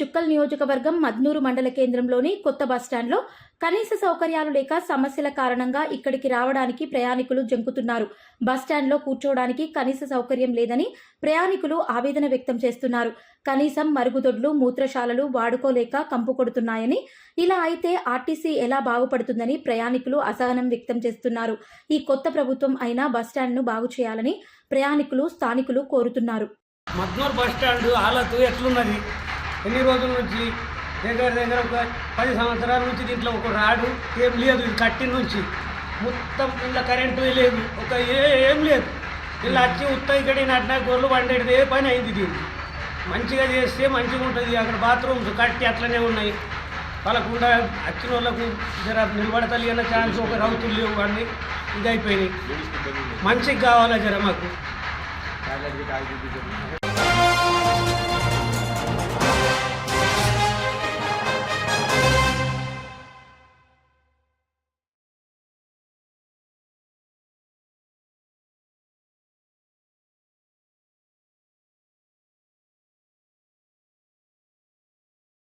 జుక్కల్ నియోజకవర్గం మద్నూరు మండల కేంద్రంలోని కొత్త బస్టాండ్లో కనీస సౌకర్యాలు లేక సమస్యల కారణంగా ఇక్కడికి రావడానికి ప్రయాణికులు జంకుతున్నారు. బస్టాండ్లో కూర్చోవడానికి కనీస సౌకర్యం లేదని ప్రయాణికులు ఆవేదన వ్యక్తం చేస్తున్నారు. కనీసం మరుగుదొడ్లు, మూత్రశాలలు వాడుకోలేక కంపు కొడుతున్నాయని, ఇలా అయితే ఆర్టీసీ ఎలా బాగుపడుతుందని ప్రయాణికులు అసహనం వ్యక్తం చేస్తున్నారు. ఈ కొత్త ప్రభుత్వం అయినా బస్టాండ్ను బాగు చేయాలని ప్రయాణికులు, స్థానికులు కోరుతున్నారు. మద్నూరు బస్టాండ్ హాలతు ఎట్లున్నది? ఎన్ని రోజుల నుంచి దగ్గర ఒక 10 సంవత్సరాల నుంచి దీంట్లో ఒక రాడు ఏం లేదు. ఇది కట్టి నుంచి మొత్తం ఇలా కరెంటు లేదు, ఒక ఏం లేదు. ఇలా వచ్చి ఉత్తరం ఇక్కడ నటినా గొర్రెలు పండేది ఏ పని అయింది. దీన్ని మంచిగా చేస్తే మంచిగా ఉంటుంది. అక్కడ బాత్రూమ్స్ కట్టి అట్లనే ఉన్నాయి. వాళ్ళకుండా వచ్చిన వాళ్ళకు జర నిలబడతలేన ఛాన్స్ ఒక రౌతులు లేవు, అన్నీ ఇది అయిపోయినాయి. మంచిగా కావాలా జర మాకు.